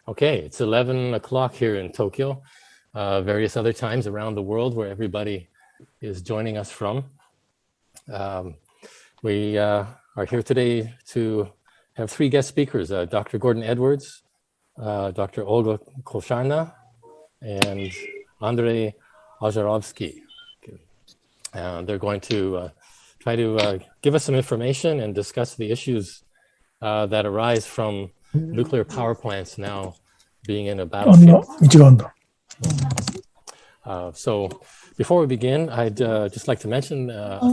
Okay, it's 11 o'clock here in Tokyo, various other times around the world where everybody is joining us from. We are here today to have three guest speakers, Dr. Gordon Edwards, Dr. Olga Kosharna, and Andrey Ozharovsky. They're going to try to give us some information and discuss the issues that arise from nuclear power plants now being in a battlefield. So before we begin, I'd just like to mention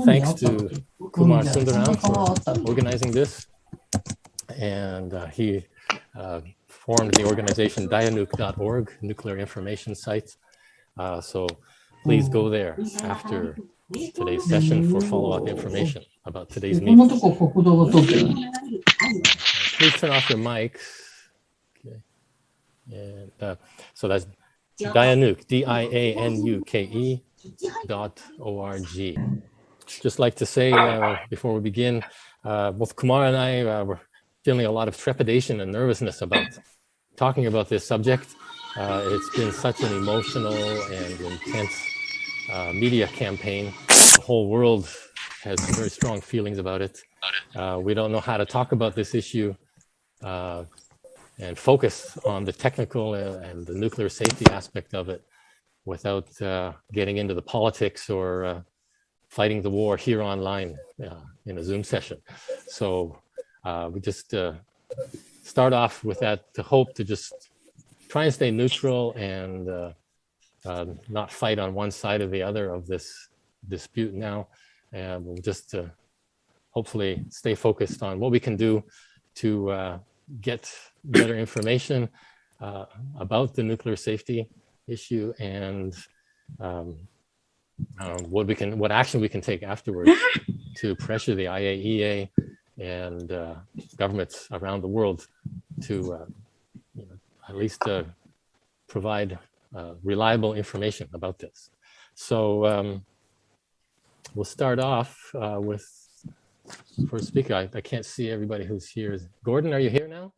thanks to Kumar Sundaram for organizing this. And he formed the organization DiaNuke.org, nuclear information site. So please go there after today's session for follow-up information about today's meeting. Please turn off your mics. Okay. And so that's DiaNuke, DiaNuke.org. Just like to say before we begin, both Kumar and I were feeling a lot of trepidation and nervousness about talking about this subject. It's been such an emotional and intense media campaign. The whole world has very strong feelings about it. We don't know how to talk about this issue and focus on the technical and the nuclear safety aspect of it without getting into the politics or fighting the war here online in a Zoom session. So we just start off with that to hope to just try and stay neutral and not fight on one side or the other of this dispute now. And we'll just hopefully stay focused on what we can do to get better information about the nuclear safety issue and what action we can take afterwards to pressure the IAEA and governments around the world to at least provide reliable information about this. So we'll start off with first speaker. I can't see everybody who's here. Gordon, are you here now?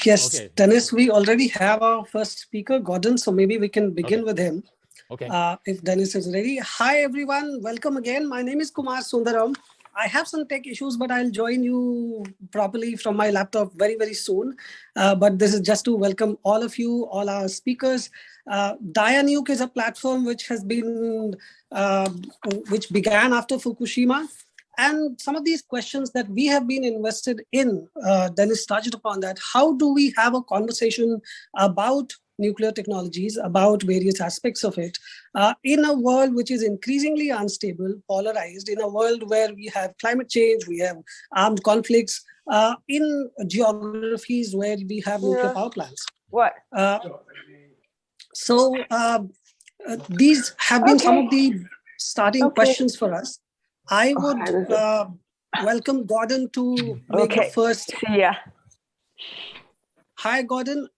Yes, Okay. Dennis, we already have our first speaker, Gordon, so maybe we can begin with him. Okay. If Dennis is ready. Hi, everyone. Welcome again. My name is Kumar Sundaram. I have some tech issues, but I'll join you properly from my laptop very, very soon. But this is just to welcome all of you, all our speakers. DiaNuke is a platform which has been, which began after Fukushima. And some of these questions that we have been invested in, Dennis touched upon that. How do we have a conversation about nuclear technologies, about various aspects of it, in a world which is increasingly unstable, polarized, in a world where we have climate change, we have armed conflicts, in geographies where we have nuclear power plants. So these have been some of the starting questions for us. I would welcome Gordon to make the first. See ya. Hi, Gordon.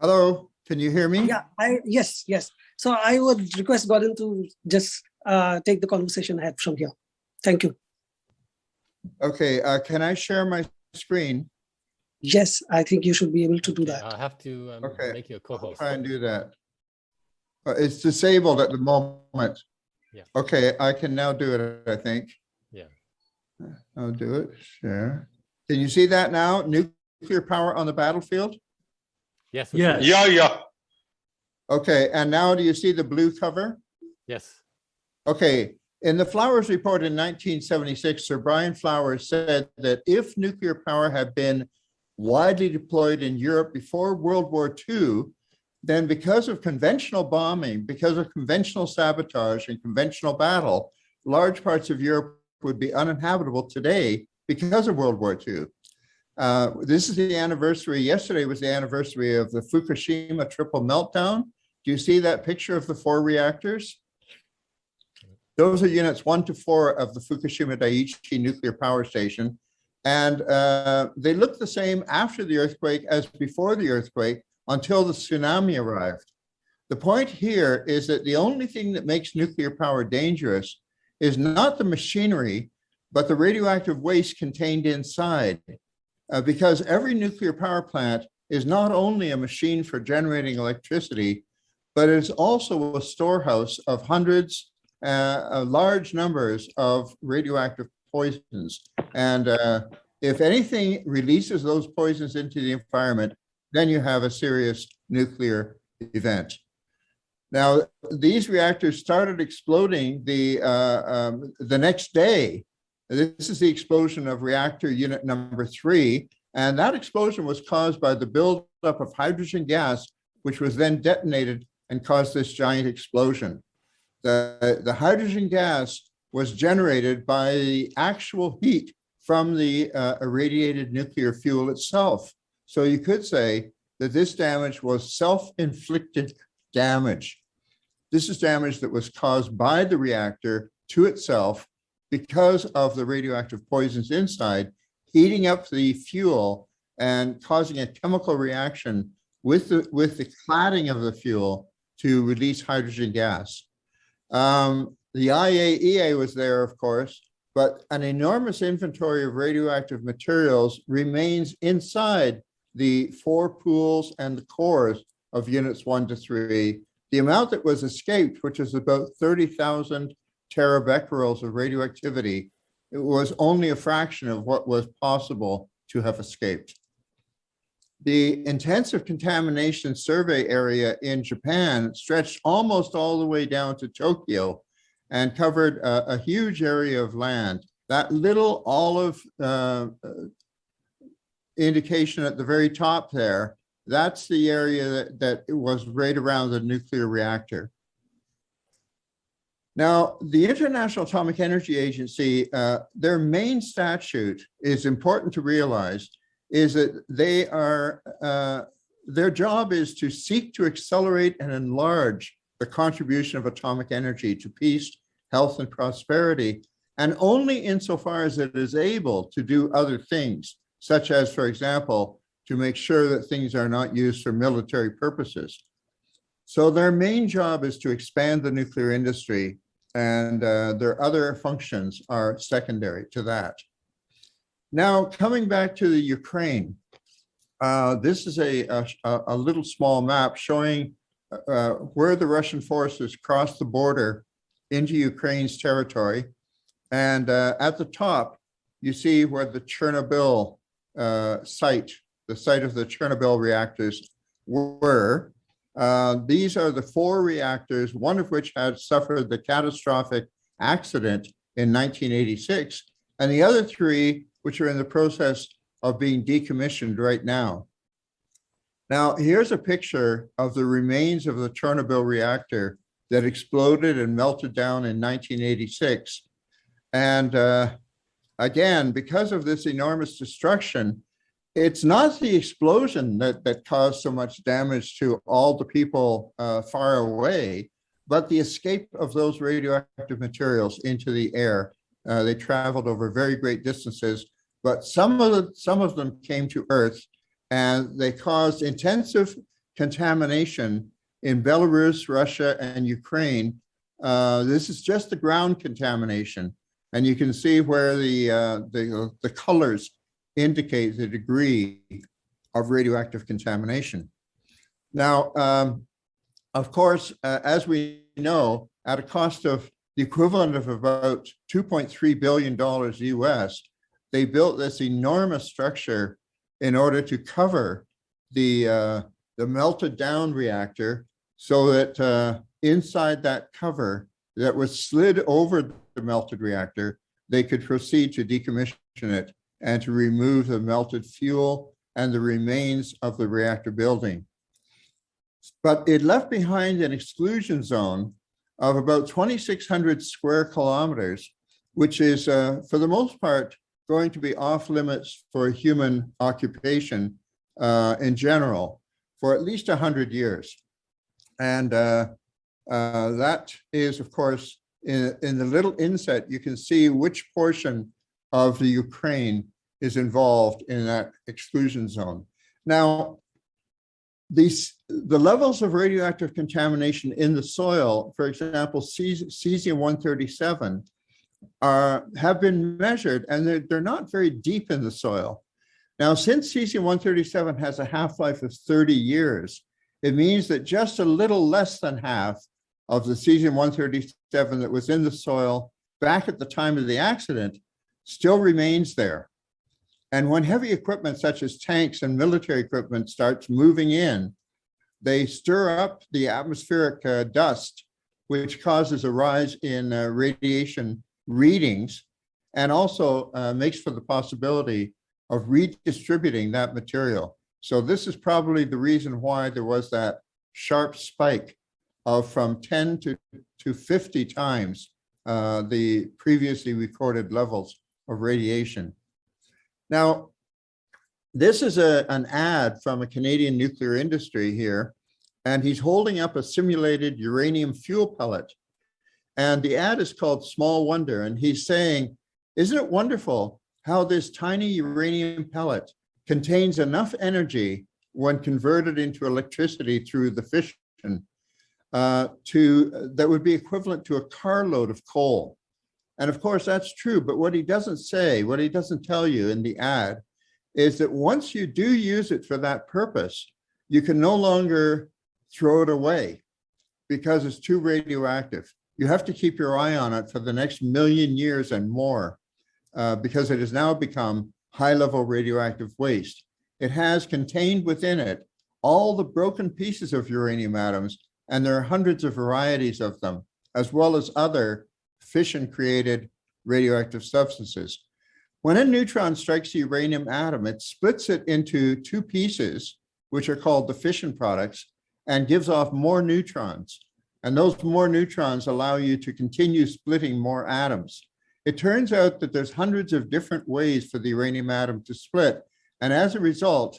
Hello, can you hear me? Yeah, yes. So I would request Gordon to just take the conversation ahead from here. Thank you. Okay, can I share my screen? Yes, I think you should be able to do that. I'll have to make you a co-host. I'll try and do that. It's disabled at the moment. Yeah. Okay, I can now do it, I think. Yeah. I'll do it, share. Can you see that now? Nuclear power on the battlefield? Yes. Yeah. Okay, and now do you see the blue cover? Yes. Okay, in the Flowers Report in 1976, Sir Brian Flowers said that if nuclear power had been widely deployed in Europe before World War II, then because of conventional bombing, because of conventional sabotage and conventional battle, large parts of Europe would be uninhabitable today because of World War II. This is the anniversary, yesterday was the anniversary of the Fukushima triple meltdown. Do you see that picture of the 4 reactors? Those are units 1 to 4 of the Fukushima Daiichi nuclear power station. And they look the same after the earthquake as before the earthquake until the tsunami arrived. The point here is that the only thing that makes nuclear power dangerous is not the machinery, but the radioactive waste contained inside. Because every nuclear power plant is not only a machine for generating electricity, but it's also a storehouse of hundreds, large numbers of radioactive poisons. And if anything releases those poisons into the environment, then you have a serious nuclear event. Now, these reactors started exploding the next day. This is the explosion of reactor unit number 3. And that explosion was caused by the buildup of hydrogen gas, which was then detonated and caused this giant explosion. The hydrogen gas was generated by the actual heat from the irradiated nuclear fuel itself. So you could say that this damage was self-inflicted damage. This is damage that was caused by the reactor to itself because of the radioactive poisons inside, heating up the fuel and causing a chemical reaction with the cladding of the fuel to release hydrogen gas. The IAEA was there, of course, but an enormous inventory of radioactive materials remains inside the 4 pools and the cores of units 1 to 3. The amount that was escaped, which is about 30,000 terabecquerels of radioactivity, it was only a fraction of what was possible to have escaped. The intensive contamination survey area in Japan stretched almost all the way down to Tokyo and covered a huge area of land. That little olive indication at the very top there, that's the area that was right around the nuclear reactor. Now, the International Atomic Energy Agency, their main statute is important to realize, is that they are, their job is to seek to accelerate and enlarge the contribution of atomic energy to peace, health, and prosperity, and only insofar as it is able to do other things, such as, for example, to make sure that things are not used for military purposes. So their main job is to expand the nuclear industry, and their other functions are secondary to that. Now, coming back to the Ukraine, this is a little small map showing where the Russian forces crossed the border into Ukraine's territory. And at the top, you see where the Chernobyl site, the site of the Chernobyl reactors were. These are the 4 reactors, one of which had suffered the catastrophic accident in 1986, and the other 3, which are in the process of being decommissioned right now. Now, here's a picture of the remains of the Chernobyl reactor that exploded and melted down in 1986. And again, because of this enormous destruction, it's not the explosion that caused so much damage to all the people far away, but the escape of those radioactive materials into the air. They traveled over very great distances, but some of them came to Earth, and they caused intensive contamination in Belarus, Russia, and Ukraine. This is just the ground contamination, and you can see where the colors indicate the degree of radioactive contamination. Now, of course, as we know, at a cost of the equivalent of about $2.3 billion US, they built this enormous structure in order to cover the melted down reactor, so that inside that cover that was slid over the melted reactor, they could proceed to decommission it and to remove the melted fuel and the remains of the reactor building. But it left behind an exclusion zone of about 2,600 square kilometers, which is, for the most part, going to be off limits for human occupation in general for at least 100 years. And that is, of course, in the little inset, you can see which portion of the Ukraine is involved in that exclusion zone. Now, the levels of radioactive contamination in the soil, for example, cesium-137, have been measured, and they're not very deep in the soil. Now, since cesium-137 has a half-life of 30 years, it means that just a little less than half of the cesium-137 that was in the soil back at the time of the accident still remains there. And when heavy equipment such as tanks and military equipment starts moving in, they stir up the atmospheric dust, which causes a rise in radiation readings, and also makes for the possibility of redistributing that material. So this is probably the reason why there was that sharp spike of from 10 to 50 times the previously recorded levels of radiation. Now, this is an ad from a Canadian nuclear industry here, and he's holding up a simulated uranium fuel pellet. And the ad is called Small Wonder, and he's saying, isn't it wonderful how this tiny uranium pellet contains enough energy when converted into electricity through the fission that would be equivalent to a carload of coal. And of course, that's true. But what he doesn't say, what he doesn't tell you in the ad, is that once you do use it for that purpose, you can no longer throw it away because it's too radioactive. You have to keep your eye on it for the next million years and more because it has now become high-level radioactive waste. It has contained within it all the broken pieces of uranium atoms, and there are hundreds of varieties of them, as well as other fission-created radioactive substances. When a neutron strikes the uranium atom, it splits it into two pieces, which are called the fission products, and gives off more neutrons. And those more neutrons allow you to continue splitting more atoms. It turns out that there's hundreds of different ways for the uranium atom to split. And as a result,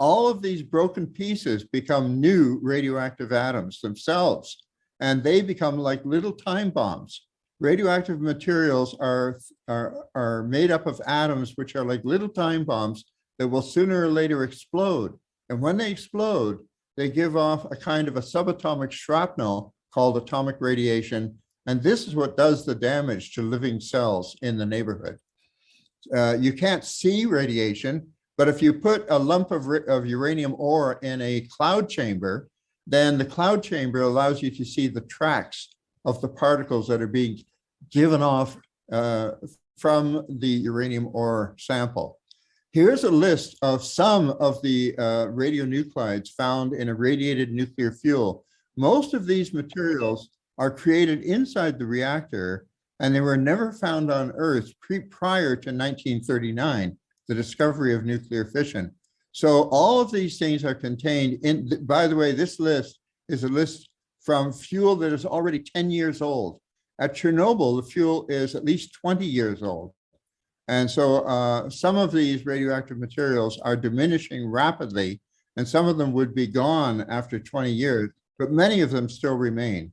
all of these broken pieces become new radioactive atoms themselves, and they become like little time bombs. Radioactive materials are made up of atoms which are like little time bombs that will sooner or later explode. And when they explode, they give off a kind of a subatomic shrapnel called atomic radiation. And this is what does the damage to living cells in the neighborhood. You can't see radiation, but if you put a lump of uranium ore in a cloud chamber, then the cloud chamber allows you to see the tracks of the particles that are being given off from the uranium ore sample. Here's a list of some of the radionuclides found in irradiated nuclear fuel. Most of these materials are created inside the reactor, and they were never found on Earth prior to 1939, the discovery of nuclear fission. So all of these things are contained in, by the way, this list is a list from fuel that is already 10 years old. At Chernobyl, the fuel is at least 20 years old. And so some of these radioactive materials are diminishing rapidly, and some of them would be gone after 20 years, but many of them still remain.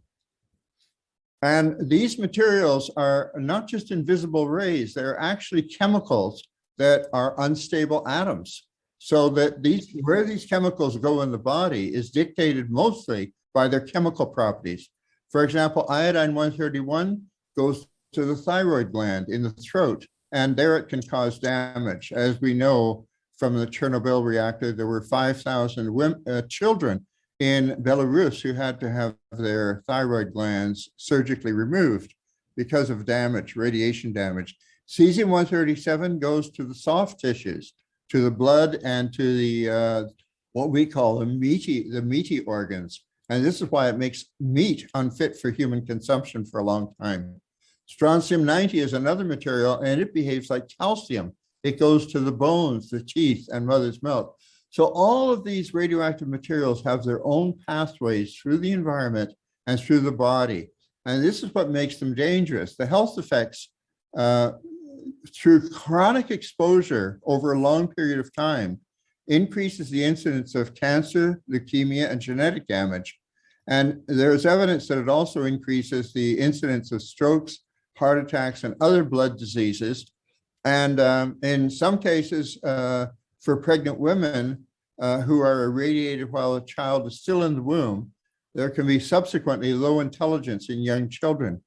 And these materials are not just invisible rays, they're actually chemicals that are unstable atoms. So that where these chemicals go in the body is dictated mostly by their chemical properties. For example, iodine-131 goes to the thyroid gland in the throat, and there it can cause damage. As we know from the Chernobyl reactor, there were 5,000 children in Belarus who had to have their thyroid glands surgically removed because of damage, radiation damage. Cesium-137 goes to the soft tissues, to the blood, and to the what we call the meaty organs. And this is why it makes meat unfit for human consumption for a long time. Strontium-90 is another material, and it behaves like calcium. It goes to the bones, the teeth, and mother's milk. So all of these radioactive materials have their own pathways through the environment and through the body. And this is what makes them dangerous. The health effects through chronic exposure over a long period of time increases the incidence of cancer, leukemia, and genetic damage. And there's evidence that it also increases the incidence of strokes, heart attacks, and other blood diseases. And in some cases, for pregnant women who are irradiated while a child is still in the womb, there can be subsequently low intelligence in young children.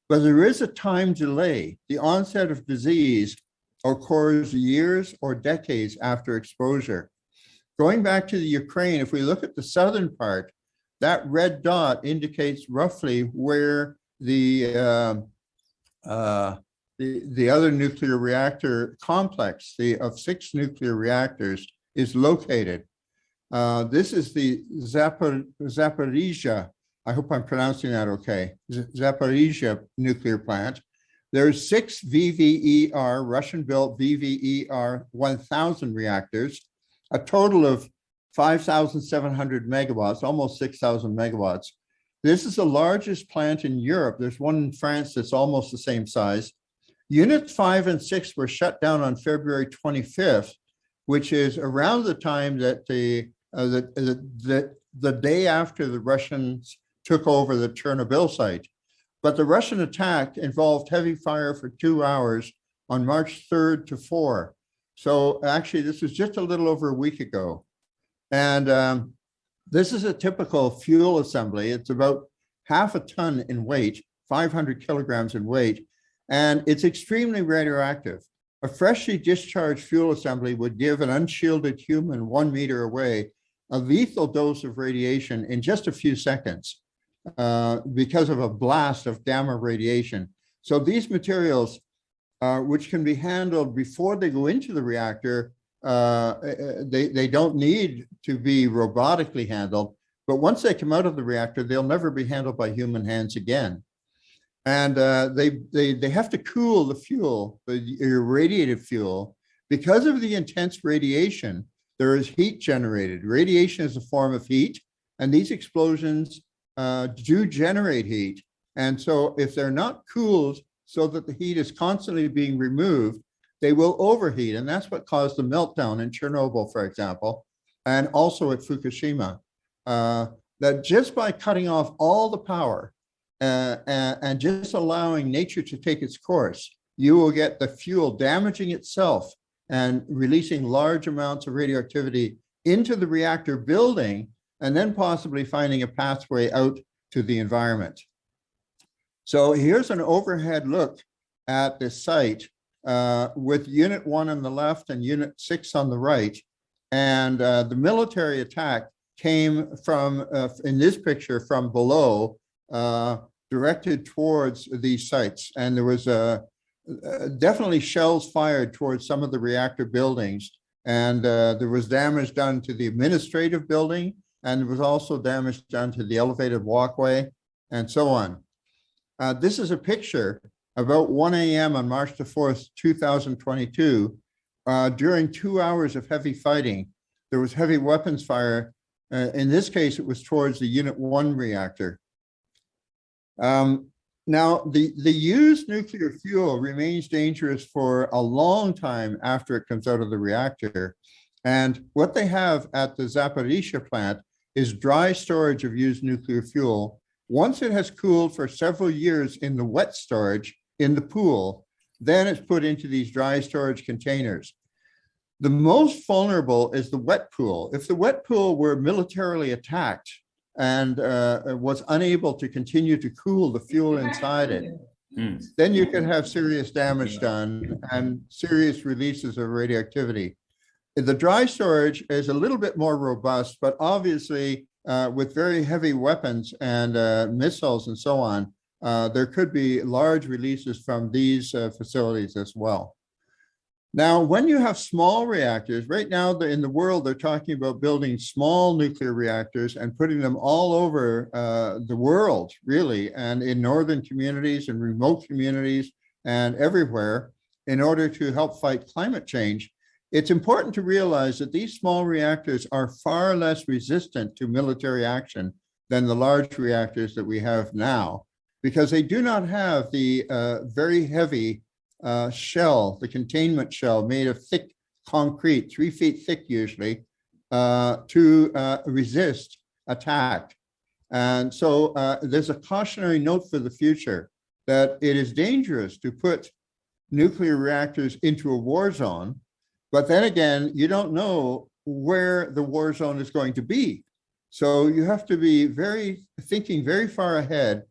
But there is a time delay. The onset of disease occurs years or decades after exposure. Going back to the Ukraine, if we look at the southern part, that red dot indicates roughly where the other nuclear reactor complex, of 6 nuclear reactors, is located. This is the Zaporizhzhya, I hope I'm pronouncing that okay, Zaporizhzhya nuclear plant. There's 6 VVER, Russian-built VVER 1000 reactors, a total of 5,700 megawatts, almost 6,000 megawatts. This is the largest plant in Europe. There's one in France that's almost the same size. Units 5 and 6 were shut down on February 25th, which is around the time that the day after the Russians took over the Chernobyl site. But the Russian attack involved heavy fire for 2 hours on March 3rd to 4. So actually, this was just a little over a week ago. And this is a typical fuel assembly. It's about half a ton in weight, 500 kilograms in weight, and it's extremely radioactive. A freshly discharged fuel assembly would give an unshielded human 1 meter away a lethal dose of radiation in just a few seconds because of a blast of gamma radiation. So these materials, which can be handled before they go into the reactor, they don't need to be robotically handled, but once they come out of the reactor, they'll never be handled by human hands again. And they have to cool the fuel, the irradiated fuel. Because of the intense radiation, there is heat generated. Radiation is a form of heat, and these explosions do generate heat. And so if they're not cooled so that the heat is constantly being removed, they will overheat. And that's what caused the meltdown in Chernobyl, for example, and also at Fukushima. That just by cutting off all the power and just allowing nature to take its course, you will get the fuel damaging itself and releasing large amounts of radioactivity into the reactor building, and then possibly finding a pathway out to the environment. So here's an overhead look at the site with Unit 1 on the left and Unit 6 on the right. And the military attack came from, in this picture, from below, directed towards these sites. And there was definitely shells fired towards some of the reactor buildings. And there was damage done to the administrative building, and there was also damage done to the elevated walkway and so on. This is a picture about 1 a.m. on March the 4th, 2022. During 2 hours of heavy fighting, there was heavy weapons fire. In this case, it was towards the Unit 1 reactor. Now, the used nuclear fuel remains dangerous for a long time after it comes out of the reactor. And what they have at the Zaporizhzhya plant is dry storage of used nuclear fuel. Once it has cooled for several years in the wet storage in the pool, then it's put into these dry storage containers. The most vulnerable is the wet pool. If the wet pool were militarily attacked and was unable to continue to cool the fuel inside it, then you could have serious damage done and serious releases of radioactivity. The dry storage is a little bit more robust, but obviously with very heavy weapons and missiles and so on, there could be large releases from these facilities as well. Now, when you have small reactors, right now in the world, they're talking about building small nuclear reactors and putting them all over the world, really, and in northern communities and remote communities and everywhere in order to help fight climate change. It's important to realize that these small reactors are far less resistant to military action than the large reactors that we have now, because they do not have the very heavy shell, the containment shell made of thick concrete, 3 feet thick usually, to resist attack. And so there's a cautionary note for the future that it is dangerous to put nuclear reactors into a war zone, but then again, you don't know where the war zone is going to be. So you have to be thinking very far ahead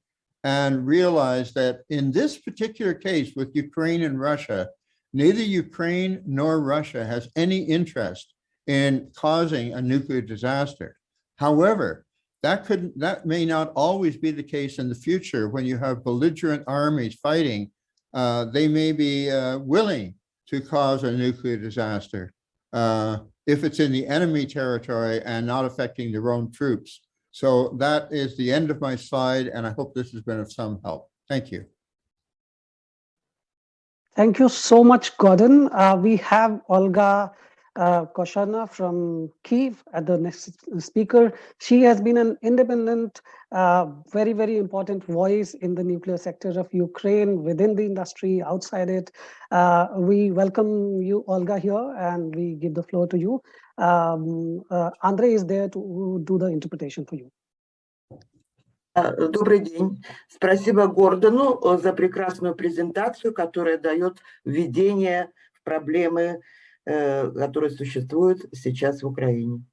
and realize that in this particular case with Ukraine and Russia, Neither Ukraine nor Russia has any interest in causing a nuclear disaster. However, that may not always be the case in the future. When you have belligerent armies fighting, they may be willing to cause a nuclear disaster if it's in the enemy territory and not affecting their own troops. So that is the end of my slide, and I hope this has been of some help. Thank you. Thank you so much, Gordon. We have Olga Kosharna from Kyiv at the next speaker. She has been an independent, very, very important voice in the nuclear sector of Ukraine, within the industry, outside it. We welcome you, Olga, here, and we give the floor to you. Andrey is there to do the interpretation for you. Добрый день. Спасибо Гордону за прекрасную презентацию, которая дает введение в проблемы, которые существуют сейчас в Украине.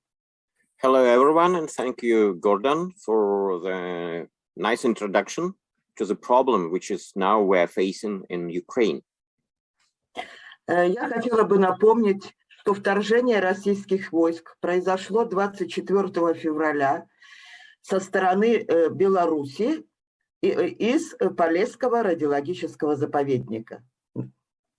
Hello, everyone, and thank you, Gordon, for the nice introduction to the problem which is now we're facing in Ukraine. Я хотела бы напомнить, что вторжение российских войск произошло 24 февраля со стороны Беларуси из Полесского радиологического заповедника.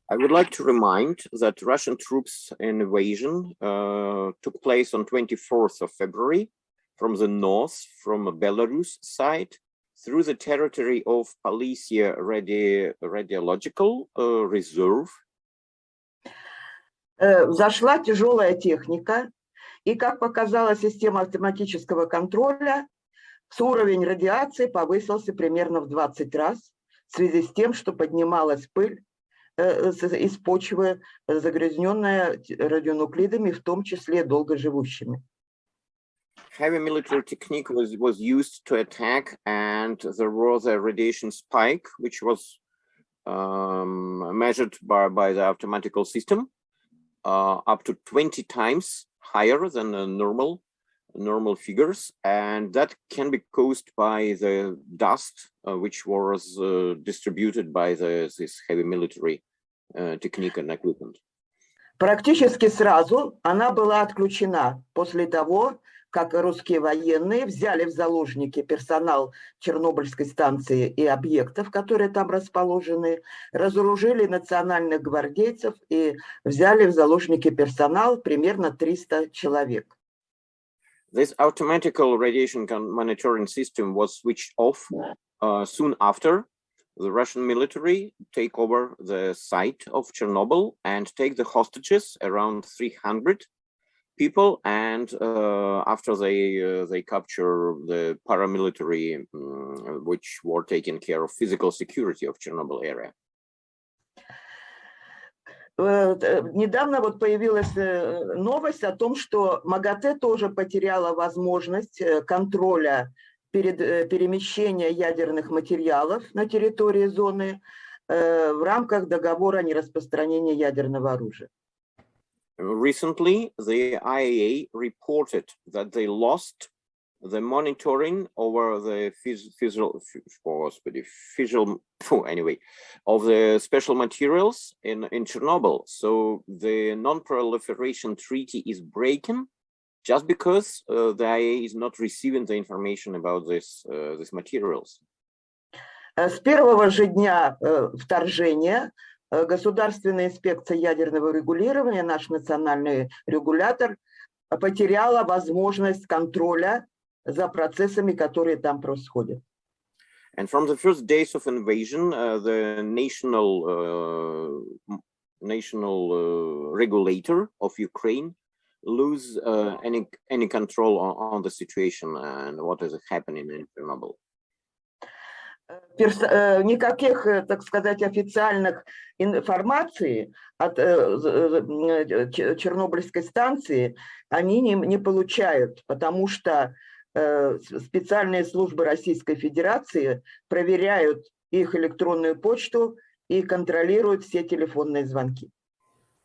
I would like to remind that Russian troops invasion took place on 24th of February from the north, from Belarus side, through the territory of Polessia Radiological Reserve. Зашла тяжелая техника, и, как показала система автоматического контроля, уровень радиации повысился примерно в 20 раз в связи с тем, что поднималась пыль из почвы, загрязненная радионуклидами, в том числе долгоживущими. Heavy military technique was used to attack, and there was a radiation spike, which was measured by the automatical system, up to 20 times higher than normal figures, and that can be caused by the dust which was distributed by this heavy military technique and equipment. Практически сразу она была отключена после того, как русские военные взяли в заложники персонал Чернобыльской станции и объектов, которые там расположены, разоружили национальных гвардейцев и взяли в заложники персонал примерно 300 человек. This automatical radiation monitoring system was switched off soon after the Russian military take over the site of Chernobyl and take the hostages, around 300 people, and after they capture the paramilitary which were taking care of physical security of Chernobyl area. Недавно вот появилась новость о том, что МАГАТЭ тоже потеряла возможность контроля перемещения ядерных материалов на территории зоны в рамках договора о нераспространении ядерного оружия. Recently, the IAEA reported that they lost the monitoring over the of the special materials in Chernobyl. So the non-proliferation treaty is breaking just because the IAEA is not receiving the information about these materials. С первого же дня вторжения Государственная инспекция ядерного регулирования, наш национальный регулятор, потеряла возможность контроля за процессами, которые там происходят. And from the first days of invasion, the national regulator of Ukraine lose any control on the situation and what is happening in Chernobyl. Никаких, так сказать, официальных информаций от Чернобыльской станции они не получают, потому что специальные службы Российской Федерации проверяют их электронную почту и контролируют все телефонные звонки.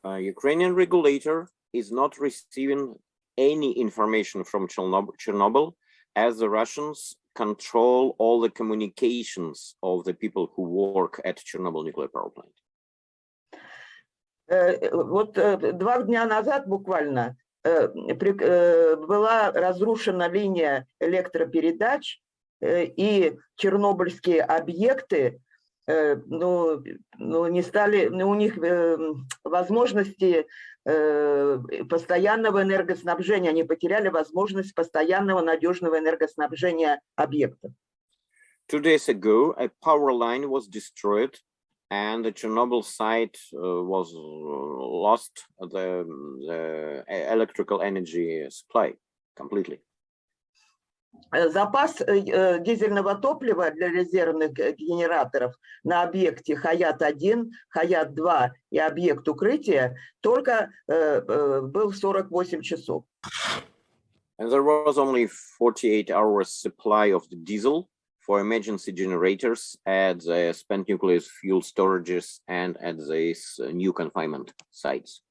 Ukrainian regulator is not receiving any information from Chernobyl, as the Russians control all the communications of the people who work at Chernobyl nuclear power plant. Вот 2 дня назад буквально была разрушена линия электропередач, и чернобыльские объекты не стали, у них возможности постоянного энергоснабжения, они потеряли возможность постоянного надежного энергоснабжения объектов. 2 days ago, a power line was destroyed and the Chernobyl site was lost the electrical energy supply completely. Запас дизельного топлива для резервных генераторов на объекте Хаят-1, Хаят-2 и объект укрытия только был 48 часов. And there was only 48 hours supply of the diesel for emergency generators at the spent nuclear fuel storages and at these new confinement sites.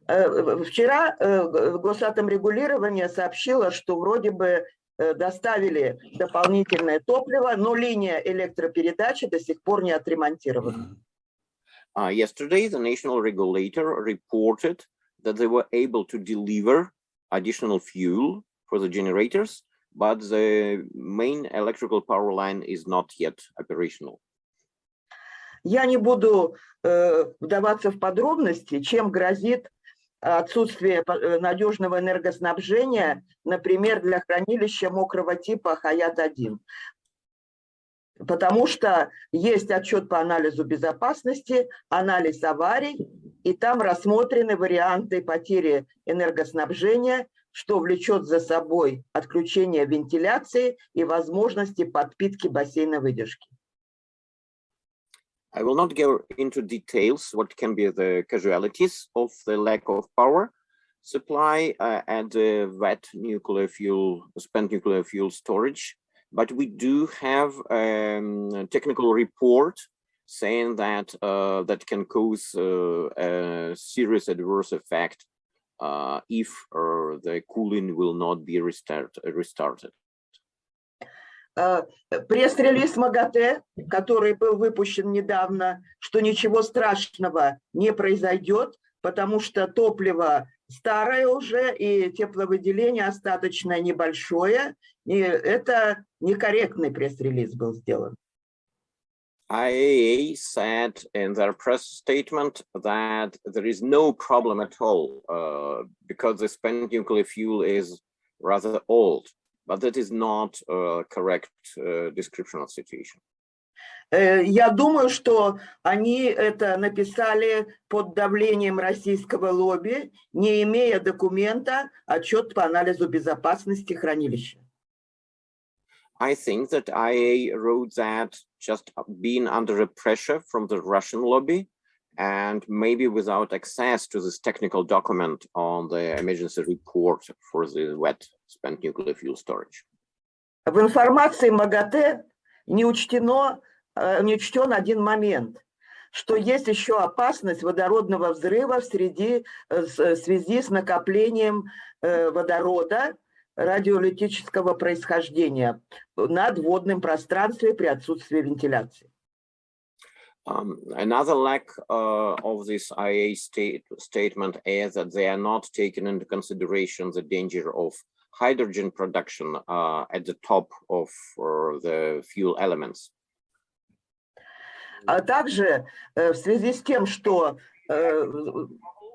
Вчера Госатомрегулирование сообщило, что вроде бы доставили дополнительное топливо, но линия электропередачи до сих пор не отремонтирована. Yesterday, the national regulator reported that they were able to deliver additional fuel for the generators, but the main electrical power line is not yet operational. Я не буду вдаваться в подробности, чем грозит отсутствие надежного энергоснабжения, например, для хранилища мокрого типа Хаят-1. Потому что есть отчет по анализу безопасности, анализ аварий, и там рассмотрены варианты потери энергоснабжения, что влечет за собой отключение вентиляции и возможности подпитки бассейна выдержки. I will not go into details what can be the casualties of the lack of power supply at the wet nuclear fuel, spent nuclear fuel storage, but we do have a technical report saying that that can cause a serious adverse effect if the cooling will not be restarted. Пресс-релиз МАГАТЭ, который был выпущен недавно, что ничего страшного не произойдет, потому что топливо старое уже и тепловыделение остаточное небольшое, и это некорректный пресс-релиз был сделан. IAEA said in their press statement that there is no problem at all because the spent nuclear fuel is rather old. But that is not a correct description of situation. Я думаю, что они это написали под давлением российского лобби, не имея документа, отчет по анализу безопасности хранилища. I think that IAEA wrote that just being under a pressure from the Russian lobby and maybe without access to this technical document on the emergency report for the wet spent nuclear fuel storage. В информации МАГАТЭ не учтен один момент, что есть еще опасность водородного взрыва в связи с накоплением водорода радиолитического происхождения в надводном пространстве при отсутствии вентиляции. Another lack of this IAEA statement is that they are not taking into consideration the danger of hydrogen production at the top of the fuel elements. А также в связи с тем, что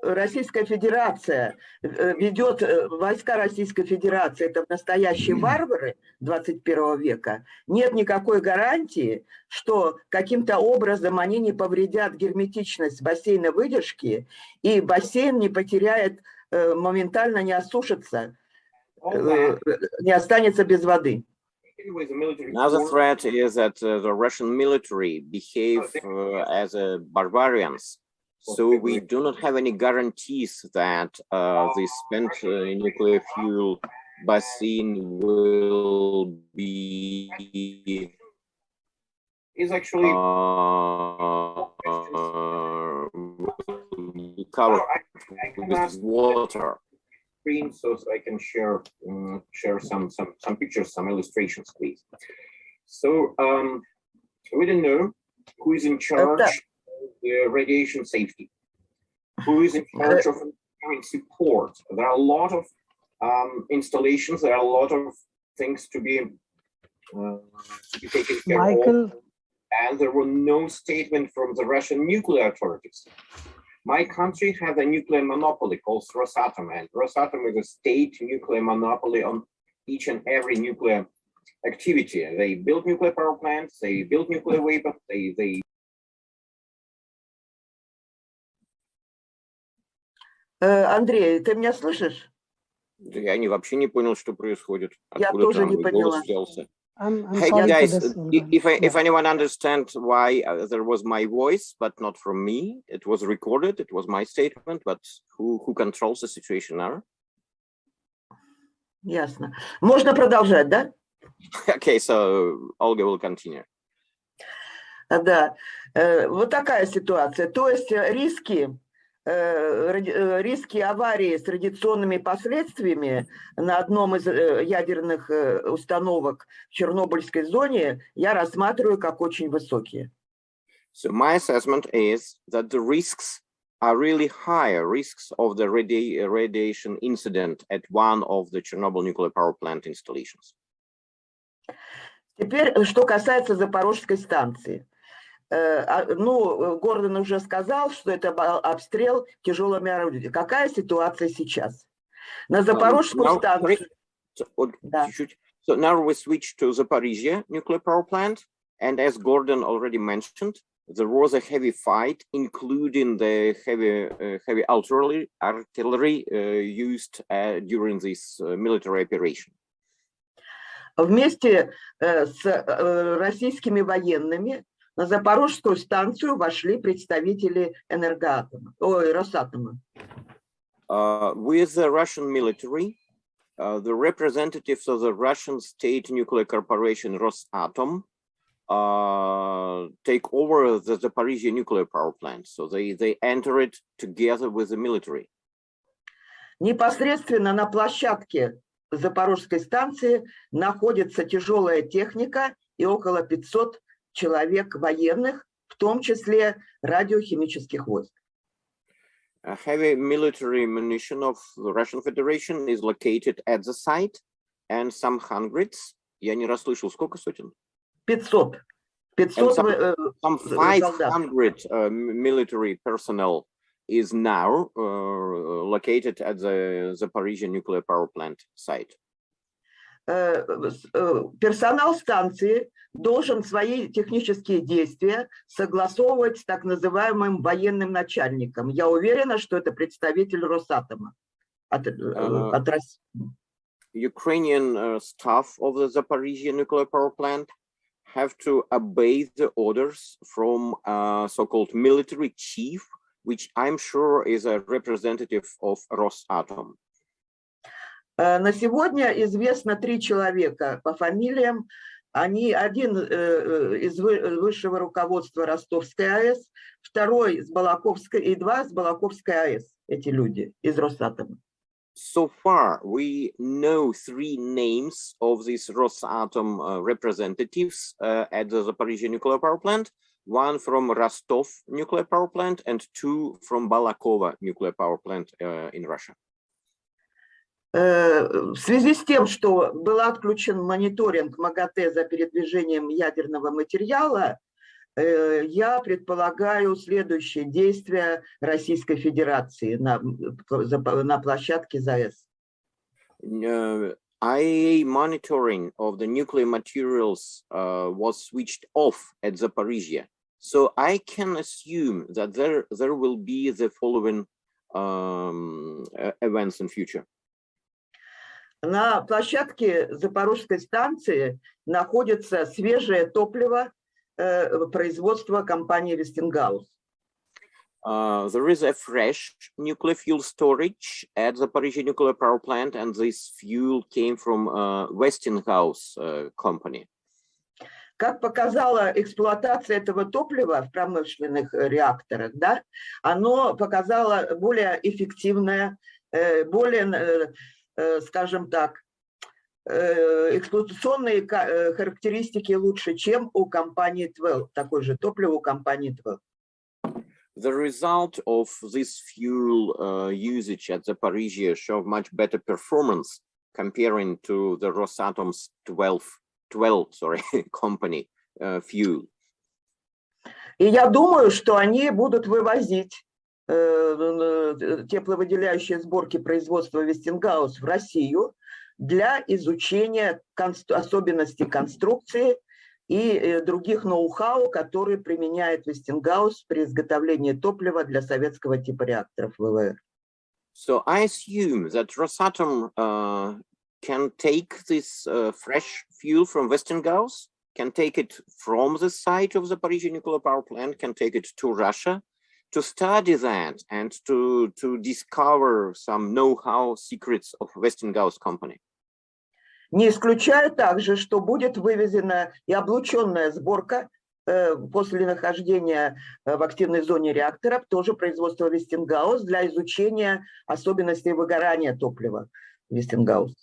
Российская Федерация ведет, войска Российской Федерации, это настоящие варвары 21 века, нет никакой гарантии, что каким-то образом они не повредят герметичность бассейна выдержки, и бассейн не потеряет, моментально не осушится, не останется без воды. Another threat is that the Russian military behave as barbarians. So we do not have any guarantees that the spent nuclear fuel basin will be covered with water. So I can share some pictures, some illustrations, please. So we don't know who is in charge of radiation safety? Who is in charge of engineering support? There are a lot of installations. There are a lot of things to be taken care of. And there was no statement from the Russian nuclear authorities. My country has a nuclear monopoly called Rosatom, and Rosatom is a state nuclear monopoly on each and every nuclear activity. They build nuclear power plants, they build nuclear weapons, they Андрей, ты меня слышишь? Я вообще не понял, что происходит. Я тоже не поняла. I'm Hey sorry guys, for this. if anyone understands why there was my voice, but not from me, it was recorded, it was my statement, but who controls the situation now? Ясно. Можно продолжать, да? Okay, so Olga will continue. Да, вот такая ситуация. То есть риски аварии с радиационными последствиями на одном из ядерных установок в Чернобыльской зоне я рассматриваю как очень высокие. So my assessment is that the risks are really higher, risks of the radiation incident at one of the Chernobyl nuclear power plant installations. Теперь, что касается Запорожской станции. Ну, Гордон уже сказал, что это был обстрел тяжелыми орудиями. Какая ситуация сейчас? На Запорожскую станцию... Да. So now we switch to Zaporizhzhya nuclear power plant, and as Gordon already mentioned, there was a heavy fight, including the heavy artillery used during this military operation. Вместе с российскими военными на Запорожскую станцию вошли представители Росатома. With the Russian military, the representatives of the Russian state nuclear corporation Rosatom take over the Zaporizhzhya nuclear power plant. So they enter it together with the military. Непосредственно на площадке Запорожской станции находится тяжелая техника и около 500 человек военных, в том числе радиохимических войск. A heavy military munition of the Russian Federation is located at the site, and some hundreds. Я не расслышал, сколько сотен? 500. Some 500 military personnel is now located at the Zaporizhzhya nuclear power plant site. Персонал станции должен свои технические действия согласовывать с так называемым военным начальником. Я уверена, что это представитель Росатома от России. Ukrainian staff of the Zaporizhzhya nuclear power plant have to obey the orders from so-called military chief, which I'm sure is a representative of Rosatom. На сегодня известно 3 человека по фамилиям. Один из высшего руководства Ростовской АЭС, второй с Балаковской и 2 с Балаковской АЭС. Эти люди из Росатома. So far, we know 3 names of these Rosatom representatives at the Zaporizhzhya nuclear power plant. 1 from Rostov nuclear power plant and 2 from Balakova nuclear power plant in Russia. В связи с тем, что был отключен мониторинг МАГАТЭ за передвижением ядерного материала, я предполагаю следующие действия Российской Федерации на площадке ЗАЭС. IAEA monitoring of the nuclear materials was switched off at Zaporizhzhya. So I can assume that there will be the following events in future. На площадке Запорожской станции находится свежее топливо производства компании Westinghouse. There is a fresh nuclear fuel storage at the Zaporizhzhya nuclear power plant, and this fuel came from Westinghouse company. Как показала эксплуатация этого топлива в промышленных реакторах, да, оно показало более эффективное, более, скажем так, эксплуатационные характеристики лучше, чем у компании 12, такое же топливо у компании 12. The result of this fuel usage at Zaporizhzhya showed much better performance comparing to the Rosatom's 12 company fuel. И я думаю, что они будут вывозить тепловыделяющие сборки производства Westinghouse в Россию для изучения особенностей конструкции и других ноу-хау, которые применяет Westinghouse при изготовлении топлива для советского типа реакторов ВВР. So I assume that Rosatom can take this fresh fuel from Westinghouse, can take it from the site of the Zaporizhzhya nuclear power plant, can take it to Russia to study that and to discover some know-how secrets of Westinghouse company. Не исключаю также, что будет вывезена и облученная сборка после нахождения в активной зоне реактора, тоже производство Westinghouse, для изучения особенностей выгорания топлива Westinghouse.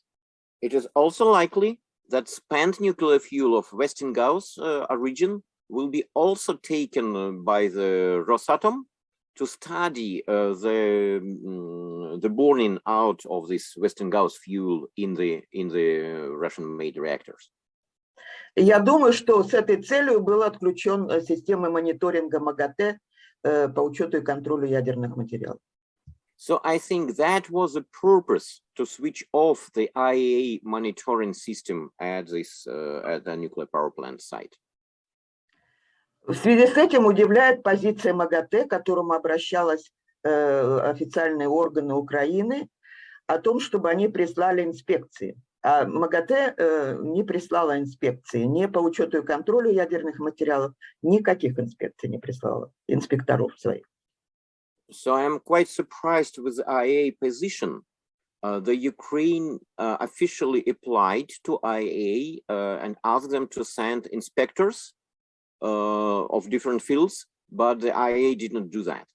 It is also likely that spent nuclear fuel of Westinghouse origin will be also taken by the Rosatom to study the burning out of this Westinghouse fuel in the Russian-made reactors. Я думаю, что с этой целью был отключен системы мониторинга МАГАТЭ по учету и контролю ядерных материалов. So I think that was the purpose to switch off the IAEA monitoring system at the nuclear power plant site. В связи с этим удивляет позиция МАГАТЭ, к которому обращалась официальные органы Украины, о том, чтобы они прислали инспекции. А МАГАТЭ не прислала инспекции ни по учету и контролю ядерных материалов, никаких инспекций не прислала, инспекторов своих. So I am quite surprised with the IAEA position. The Ukraine officially applied to IAEA and asked them to send inspectors of different fields, but the IAEA did not do that.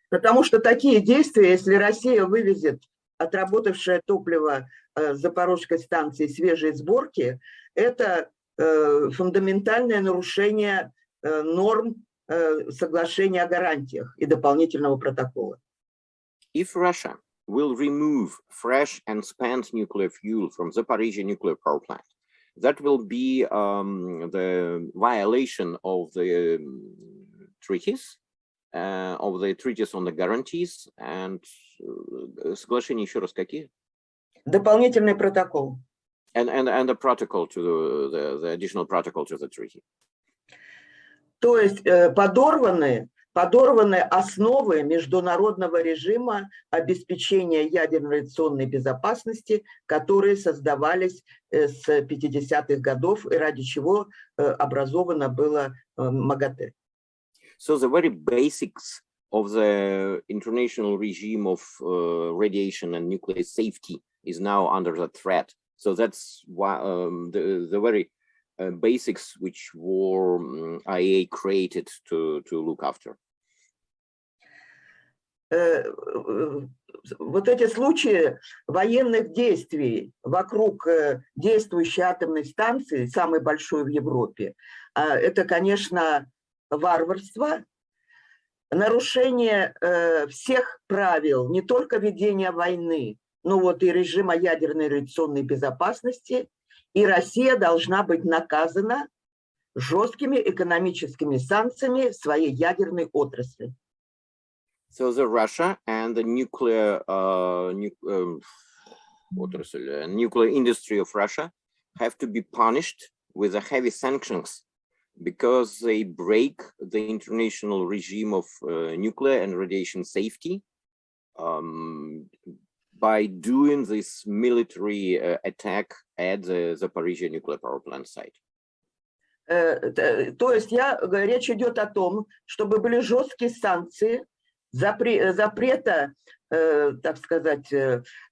Потому что такие действия, если Россия вывезет отработавшее топливо с Запорожской станции свежей сборки, это фундаментальное нарушение норм соглашения о гарантиях и дополнительного протокола. If Russia will remove fresh and spent nuclear fuel from Zaporizhzhya nuclear power plant, that will be the violation of the treaties, on the guarantees, and соглашения еще раз какие? Дополнительный протокол. And the protocol to the additional protocol to the treaty. То есть подорваны основы международного режима обеспечения ядерной радиационной безопасности, которые создавались с 50-х годов и ради чего образовано было МАГАТЭ. So the very basics of the international regime of radiation and nuclear safety is now under the threat. So that's why the very basics which were IAEA created to look after. Вот эти случаи военных действий вокруг действующей атомной станции, самой большой в Европе, это, конечно, варварство, нарушение всех правил, не только ведения войны, но вот и режима ядерной радиационной безопасности, и Россия должна быть наказана жесткими экономическими санкциями своей ядерной отрасли. So the Russia and the nuclear industry of Russia have to be punished with heavy sanctions because they break the international regime of nuclear and radiation safety by doing this military attack at the Zaporizhzhya nuclear power plant site. То есть речь идет о том, чтобы были жесткие санкции, запрета, так сказать,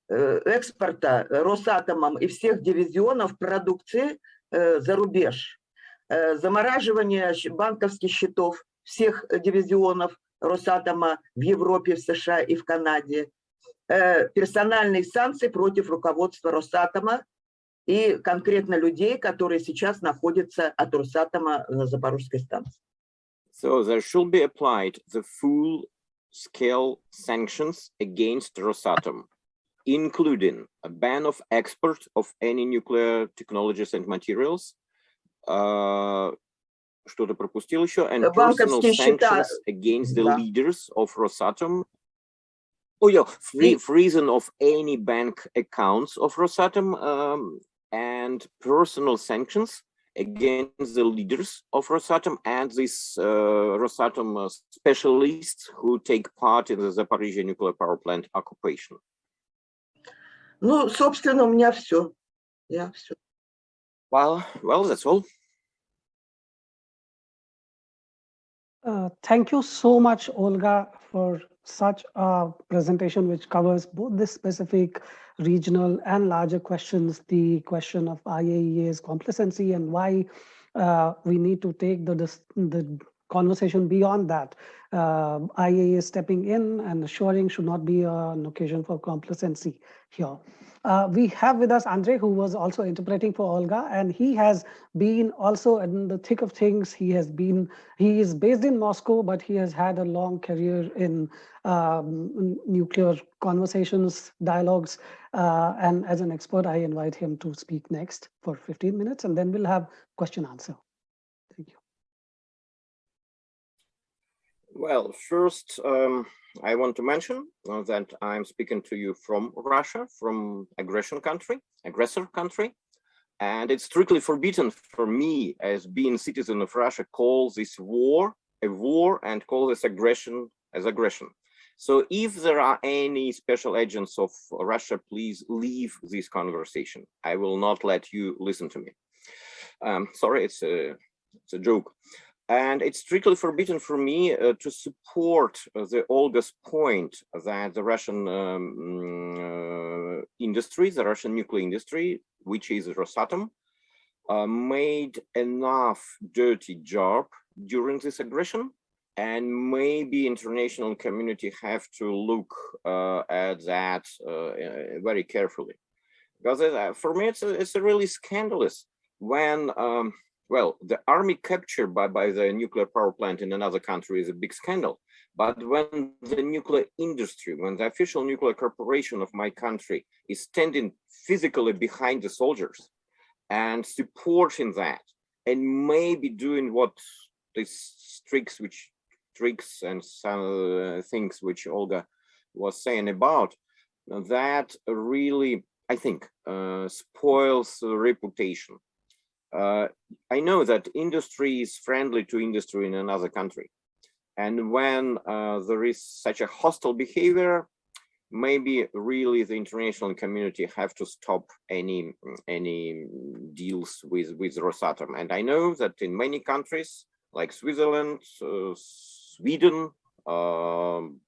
экспорта Росатомом и всех дивизионов продукции за рубеж, замораживание банковских счетов всех дивизионов Росатома в Европе, в США и в Канаде, персональные санкции против руководства Росатома и конкретно людей, которые сейчас находятся от Росатома на Запорожской станции. So there should be applied the full-scale sanctions against Rosatom, including a ban of export of any nuclear technologies and materials, что-то пропустил еще, and personal sanctions against the leaders of Rosatom. Oh yeah, freezing of any bank accounts of Rosatom, and personal sanctions against the leaders of Rosatom and these Rosatom specialists who take part in the Zaporizhzhya nuclear power plant occupation. Ну, собственно, у меня все. Все. Well, that's all. Thank you so much, Olga, for such a presentation which covers both the specific regional and larger questions, the question of IAEA's complacency and why we need to take the conversation beyond that. IAEA stepping in and assuring should not be an occasion for complacency here. We have with us Andrey, who was also interpreting for Olga, and he has been also in the thick of things. He is based in Moscow, but he has had a long career in nuclear conversations, dialogues, and as an expert, I invite him to speak next for 15 minutes, and then we'll have question answer. Thank you. Well, first, I want to mention that I'm speaking to you from Russia, from aggressor country, and it's strictly forbidden for me, as being citizen of Russia, call this war a war and call this aggression as aggression. So if there are any special agents of Russia, please leave this conversation. I will not let you listen to me. Sorry, it's a joke. And it's strictly forbidden for me to support the Olga's point that the Russian industry, the Russian nuclear industry, which is Rosatom, made enough dirty job during this aggression, and maybe international community have to look at that very carefully. Because for me, it's really scandalous when well, the army capture by the nuclear power plant in another country is a big scandal. But when the nuclear industry, when the official nuclear corporation of my country is standing physically behind the soldiers and supporting that, and maybe doing what these tricks and some things which Olga was saying about, that really, I think, spoils the reputation. I know that industry is friendly to industry in another country. And when there is such a hostile behavior, maybe really the international community have to stop any deals with Rosatom. And I know that in many countries like Switzerland, Sweden,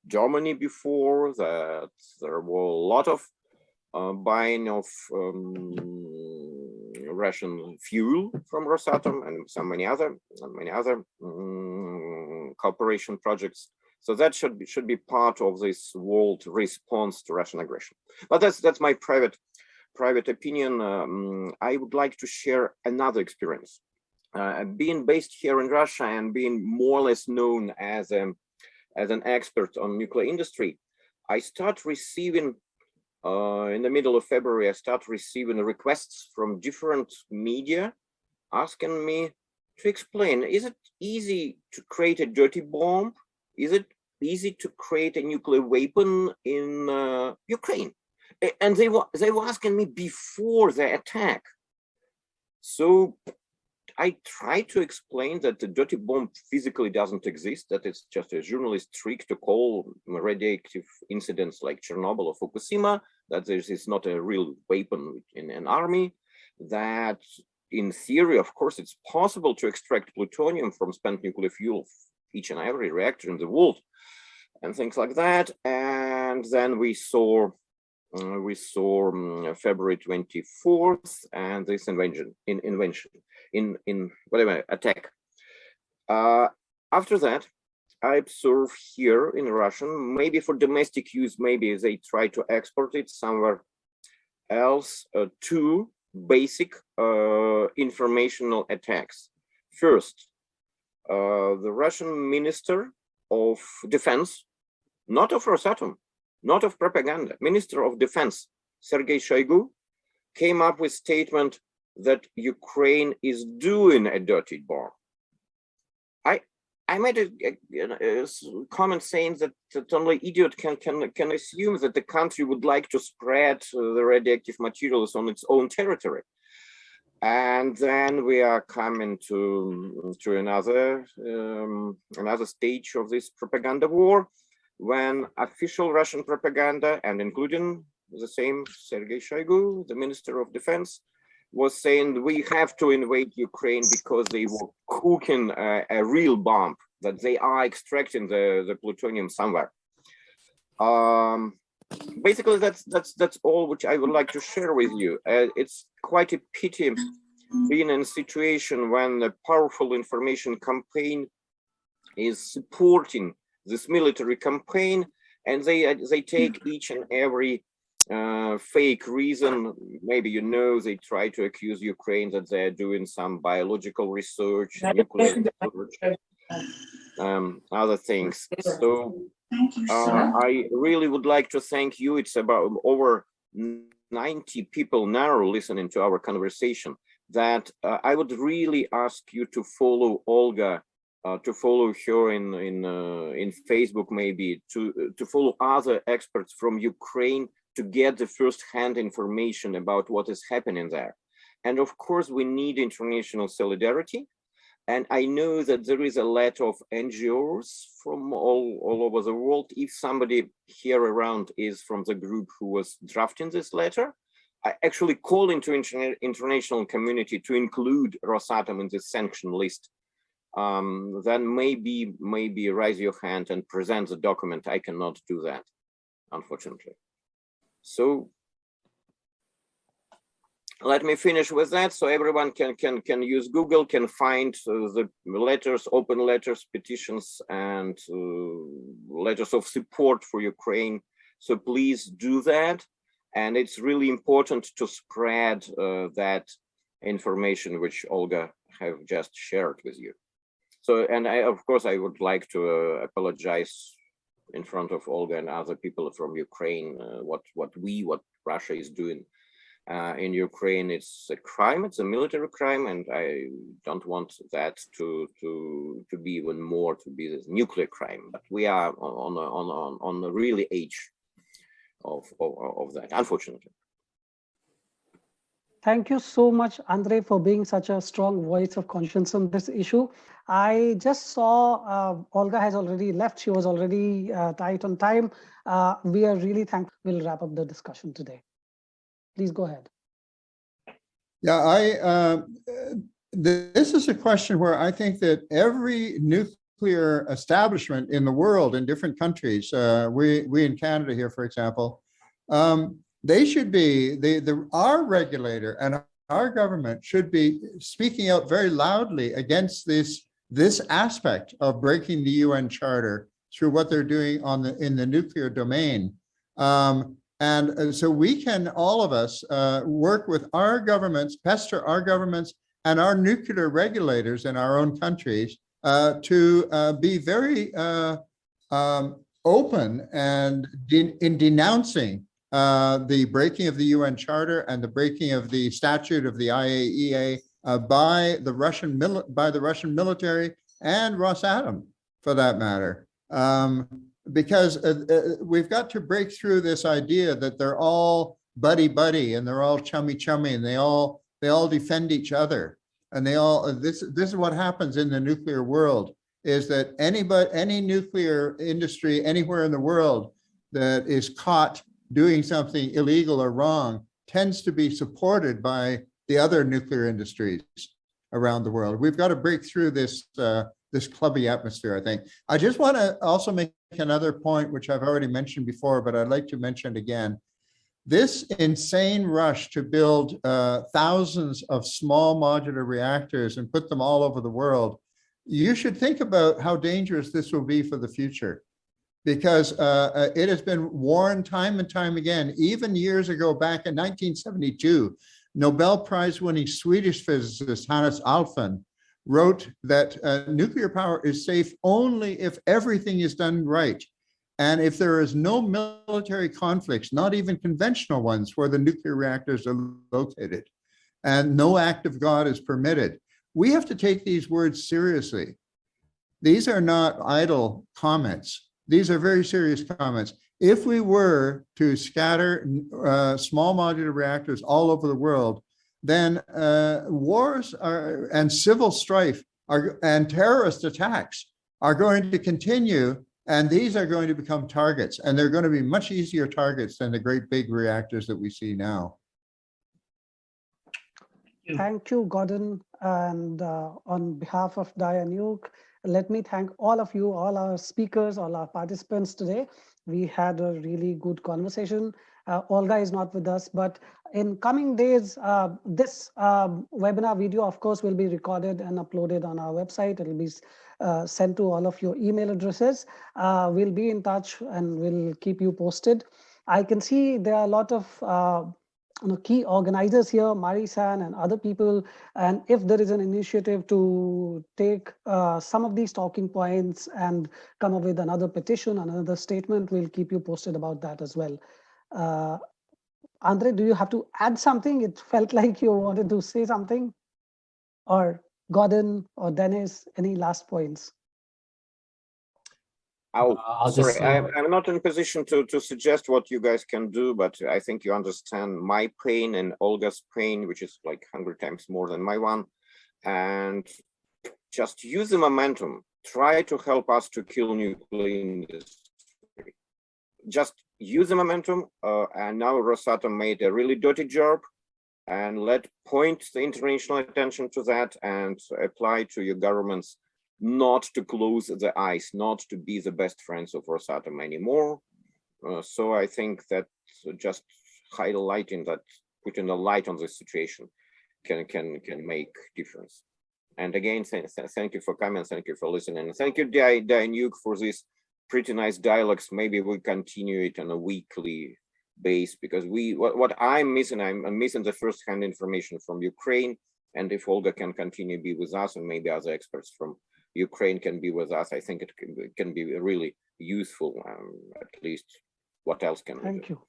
Germany before, that there were a lot of buying of Russian fuel from Rosatom and so many other cooperation projects. So that should be part of this world response to Russian aggression. But that's my private opinion. I would like to share another experience. Being based here in Russia and being more or less known as an expert on nuclear industry, I start receiving in the middle of February, I start receiving requests from different media asking me to explain, is it easy to create a dirty bomb? Is it easy to create a nuclear weapon in Ukraine? And they were asking me before the attack. So I try to explain that the dirty bomb physically doesn't exist, that it's just a journalist trick to call radioactive incidents like Chernobyl or Fukushima, that this is not a real weapon in an army, that in theory, of course, it's possible to extract plutonium from spent nuclear fuel, each and every reactor in the world, and things like that. And then we saw February 24th and this attack. After that, I observe here in Russian, maybe for domestic use, maybe they try to export it somewhere else, two basic informational attacks. First, the Russian Minister of Defense, not of Rosatom, not of propaganda, Minister of Defense, Sergei Shoigu, came up with statement that Ukraine is doing a dirty bomb. I made a comment saying that only idiot can assume that the country would like to spread the radioactive materials on its own territory. And then we are coming to another stage of this propaganda war, when official Russian propaganda, and including the same Sergei Shoigu, the Minister of Defense, was saying we have to invade Ukraine because they were cooking a real bomb, that they are extracting the plutonium somewhere. Basically, that's all which I would like to share with you. It's quite a pity being in a situation when a powerful information campaign is supporting this military campaign, and they take each and every fake reason. Maybe they try to accuse Ukraine that they're doing some biological research, nuclear research, other things. So I really would like to thank you. It's about over 90 people now listening to our conversation. That I would really ask you to follow Olga, to follow her in Facebook, maybe to follow other experts from Ukraine, to get the first-hand information about what is happening there. And of course, we need international solidarity. And I know that there is a lot of NGOs from all over the world. If somebody here around is from the group who was drafting this letter, I actually call into international community to include Rosatom in the sanction list. Then maybe raise your hand and present the document. I cannot do that, unfortunately. So let me finish with that, so everyone can use Google, can find the letters, open letters, petitions, and letters of support for Ukraine. So please do that. And it's really important to spread that information which Olga have just shared with you. So, and of course, I would like to apologize in front of Olga and other people from Ukraine, what Russia is doing in Ukraine. It's a crime, it's a military crime, and I don't want that to be even more, to be this nuclear crime. But we are on the really edge of that, unfortunately. Thank you so much, Andrey, for being such a strong voice of conscience on this issue. I just saw Olga has already left. She was already tight on time. We are really thankful. We'll wrap up the discussion today. Please go ahead. Yeah, this is a question where I think that every nuclear establishment in the world, in different countries, we in Canada here, for example, they should be, our regulator and our government should be speaking out very loudly against this aspect of breaking the UN Charter through what they're doing in the nuclear domain. And so we can, all of us, work with our governments, pester our governments and our nuclear regulators in our own countries to be very open and in denouncing the breaking of the UN Charter and the breaking of the statute of the IAEA by the Russian military and Rosatom, for that matter. Because we've got to break through this idea that they're all buddy-buddy and they're all chummy-chummy and they all defend each other. And this is what happens in the nuclear world, is that any nuclear industry anywhere in the world that is caught doing something illegal or wrong tends to be supported by the other nuclear industries around the world. We've got to break through this clubby atmosphere, I think. I just want to also make another point, which I've already mentioned before, but I'd like to mention it again. This insane rush to build thousands of small modular reactors and put them all over the world, you should think about how dangerous this will be for the future. Because it has been warned time and time again, even years ago, back in 1972, Nobel Prize winning Swedish physicist Hannes Alfvén wrote that nuclear power is safe only if everything is done right. And if there is no military conflicts, not even conventional ones where the nuclear reactors are located, and no act of God is permitted. We have to take these words seriously. These are not idle comments. These are very serious comments. If we were to scatter small modular reactors all over the world, then wars and civil strife and terrorist attacks are going to continue, and these are going to become targets, and they're going to be much easier targets than the great big reactors that we see now. Thank you, Gordon. And on behalf of DiaNuke, let me thank all of you, all our speakers, all our participants today. We had a really good conversation. Olga is not with us, but in coming days, this webinar video, of course, will be recorded and uploaded on our website. It will be sent to all of your email addresses. We'll be in touch and we'll keep you posted. I can see there are a lot of key organizers here, Mari-san and other people. And if there is an initiative to take some of these talking points and come up with another petition, another statement, we'll keep you posted about that as well. Andrey, do you have to add something? It felt like you wanted to say something. Or Gordon or Dennis, any last points? I'm not in a position to suggest what you guys can do, but I think you understand my pain and Olga's pain, which is like 100 times more than my one. And just use the momentum. Try to help us to kill nuclear industry. Just use the momentum. And now Rosatom made a really dirty job. And let point the international attention to that and apply to your governments not to close the eyes, not to be the best friends of Rosatom anymore. So I think that just highlighting that, putting a light on the situation can make difference. And again, thank you for coming, thank you for listening. Thank you, DiaNuke, for this pretty nice dialogues. Maybe we continue it on a weekly basis, because what I'm missing the first-hand information from Ukraine. And if Olga can continue to be with us, and maybe other experts from Ukraine can be with us, I think it can be really useful. At least, what else can we do? Thank you.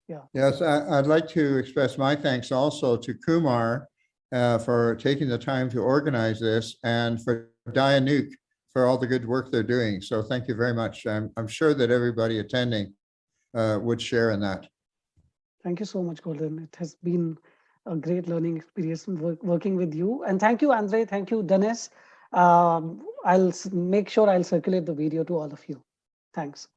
Yeah. Yes, I'd like to express my thanks also to Kumar for taking the time to organize this, and for DiaNuke for all the good work they're doing. So thank you very much. I'm sure that everybody attending would share in that. Thank you so much, Gordon. It has been a great learning experience working with you. And thank you, Andrey. Thank you, Dennis. I'll make sure I'll circulate the video to all of you. Thanks.